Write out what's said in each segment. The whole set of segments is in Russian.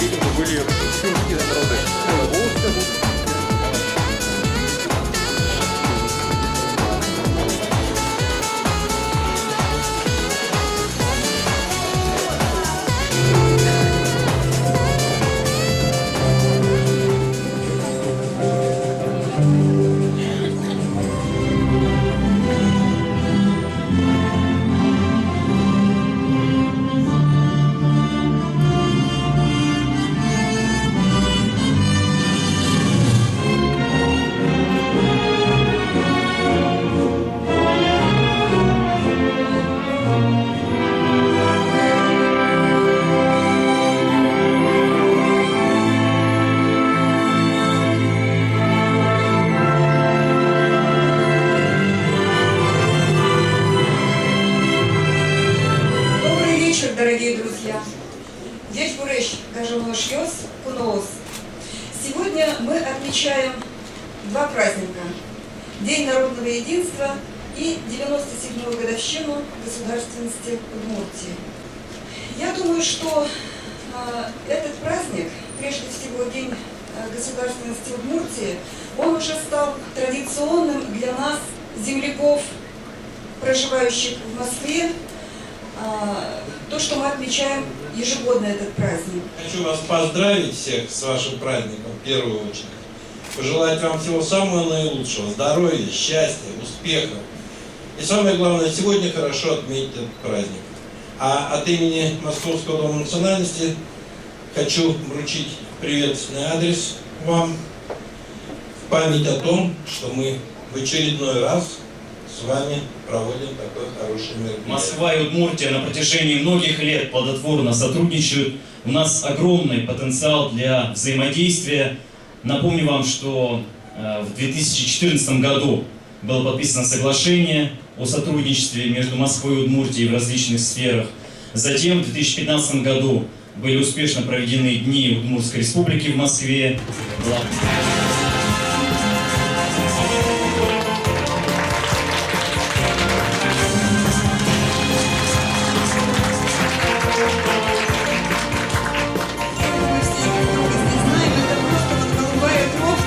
видимо, были сюрские народы. Дорогие друзья, Дядь Бурыч Гажалошьёс Куноос. Сегодня мы отмечаем два праздника. День народного единства и 97-ю годовщину государственности Удмуртии. Я думаю, что этот праздник, прежде всего День государственности Удмуртии, он уже стал традиционным для нас, земляков, проживающих в Москве, то, что мы отмечаем ежегодно этот праздник. Хочу вас поздравить всех с вашим праздником в первую очередь. Пожелать вам всего самого наилучшего, здоровья, счастья, успехов. И самое главное, сегодня хорошо отметить этот праздник. А от имени Московского дома национальности хочу вручить приветственный адрес вам в память о том, что мы в очередной раз с вами проводим такой хороший мероприятие. Москва и Удмуртия на протяжении многих лет плодотворно сотрудничают. У нас огромный потенциал для взаимодействия. Напомню вам, что в 2014 году было подписано соглашение о сотрудничестве между Москвой и Удмуртией в различных сферах. Затем в 2015 году были успешно проведены Дни Удмуртской Республики в Москве.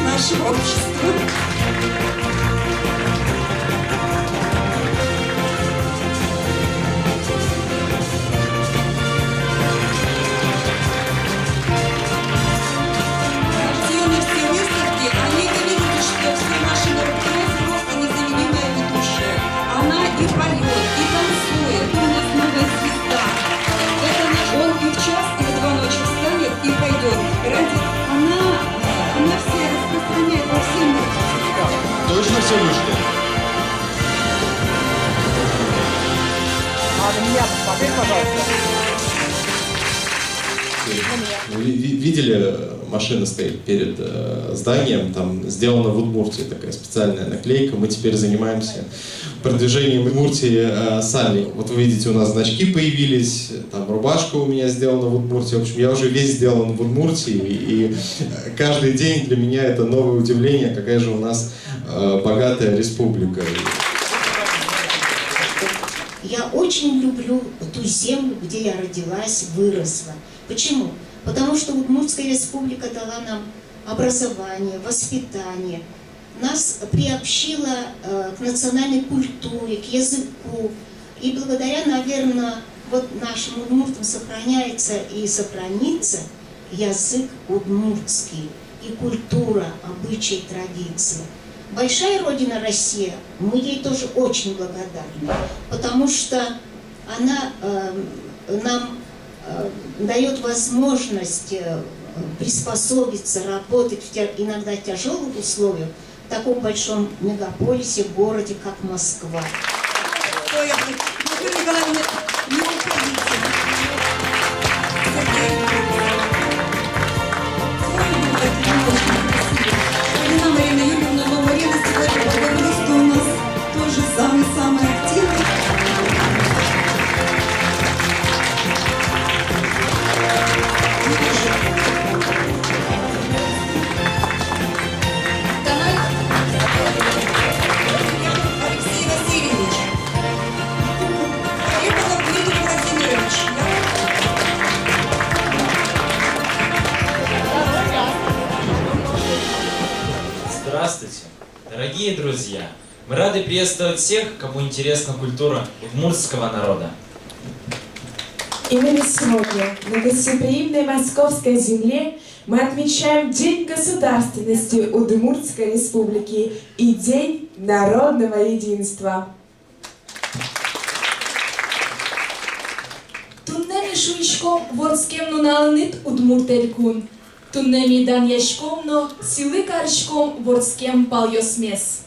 Нашего общества. Активные все выставки, они видите, что все наши мероприятия просто незаменимая ведущая. Она и поет, и танцует, и у нас новая звезда. Это он и в час, и в 2 ночи встанет, и пойдет. Она все распространяет по всем мероприятиям. Точно все вышли? На меня посмотри, пожалуйста. Вы видели, машина стоит перед зданием, там сделана в Удмуртии такая специальная наклейка. Мы теперь занимаемся продвижением Удмуртии сами. Вот вы видите, у нас значки появились, там рубашка у меня сделана в Удмуртии. В общем, я уже весь сделан в Удмуртии, и каждый день для меня это новое удивление, какая же у нас богатая республика. Я очень люблю ту землю, где я родилась, выросла. Почему? Потому что Удмуртская республика дала нам образование, воспитание, нас приобщила к национальной культуре, к языку. И благодаря, наверное, вот нашим удмуртам сохраняется и сохранится язык удмуртский, и культура, обычаи, традиции. Большая Родина Россия, мы ей тоже очень благодарны, потому что она нам дает возможность приспособиться, работать в иногда тяжелых условиях в таком большом мегаполисе, городе, как Москва. Марина Юрьевна, но Марина сегодня говорила, что у нас тоже самый-самый активный. Алексей Васильевич. Дорогие друзья, мы рады приветствовать всех, кому интересна культура удмуртского народа. Именно сегодня на гостеприимной московской земле мы отмечаем День государственности Удмуртской республики и День народного единства. Туннеми шуишком ворскем нуналнит удмуртелькун. Туннеми дан яшкомно силы каршком ворскем пальосмес.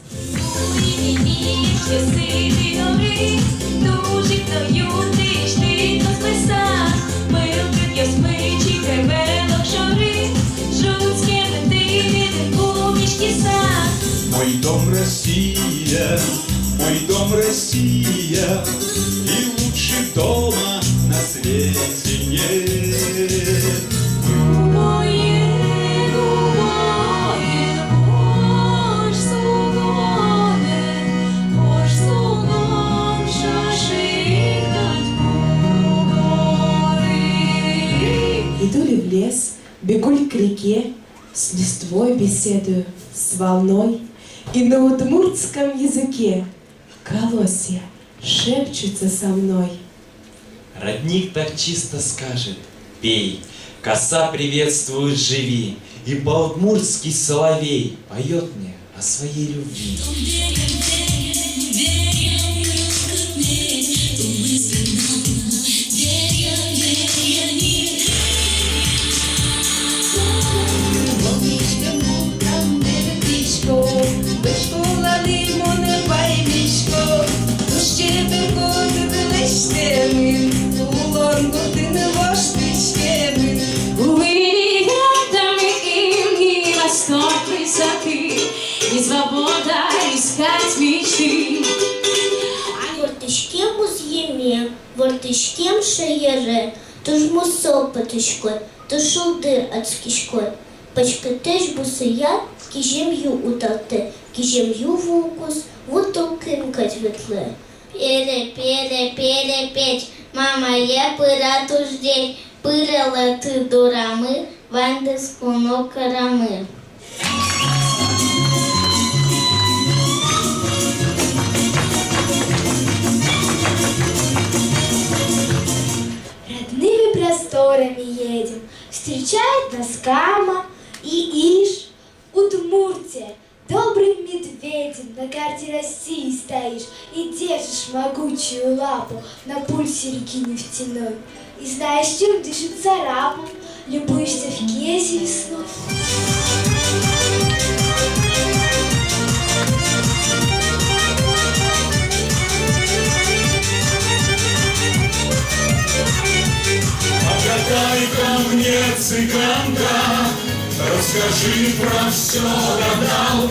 Мой дом Россия, мой дом Россия, и лучше дома на свете нет. Иду ли в лес, бегу ли к реке, с листвой беседую, с волной, и на удмуртском языке колосья шепчутся со мной. Родник так чисто скажет: пей, коса приветствует, живи, и по-удмуртски соловей поет мне о своей любви. Свобода искать мечты. Вортышкем узъеме, вортышкем шеере, туж мусо патышкой, туж шулдыр ацкишкой. Пачкатеш бусыя, кижемью уталте, кижемью вукус, вутолкин катветле. Пеле, пеле, пеле, петь, мама я пыра туж день, пырала ты дурамы, вандес куно карамы. Родными просторами едем, встречает нас Кама и Иш. Удмуртия, добрым медведем на карте России стоишь и держишь могучую лапу на пульсе реки нефтяной. И знаешь, чем дышит царапу, любуешься в Кезе весной. Погадай ко мне, цыганка, расскажи про все до нам,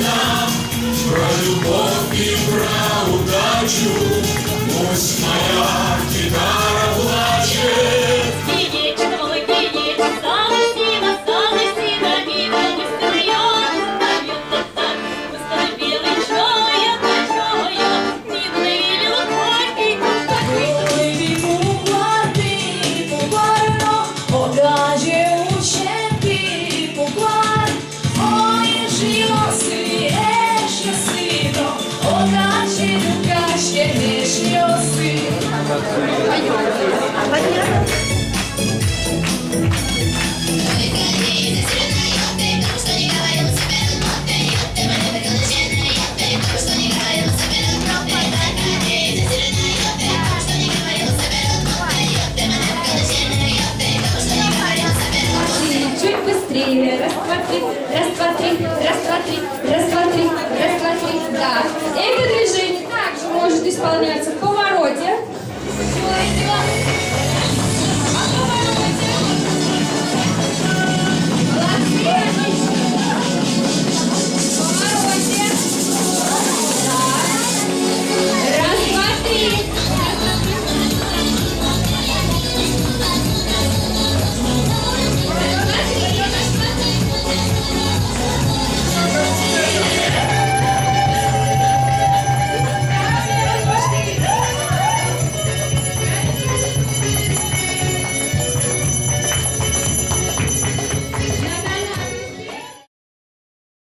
про любовь и про удачу, пусть моя гитара плачет. Чуть быстрее. Раз, два, три, раз, два, три, раз, два, три, раз, два, три, раз, два, три. Да. Это движение также может исполняться в повороте.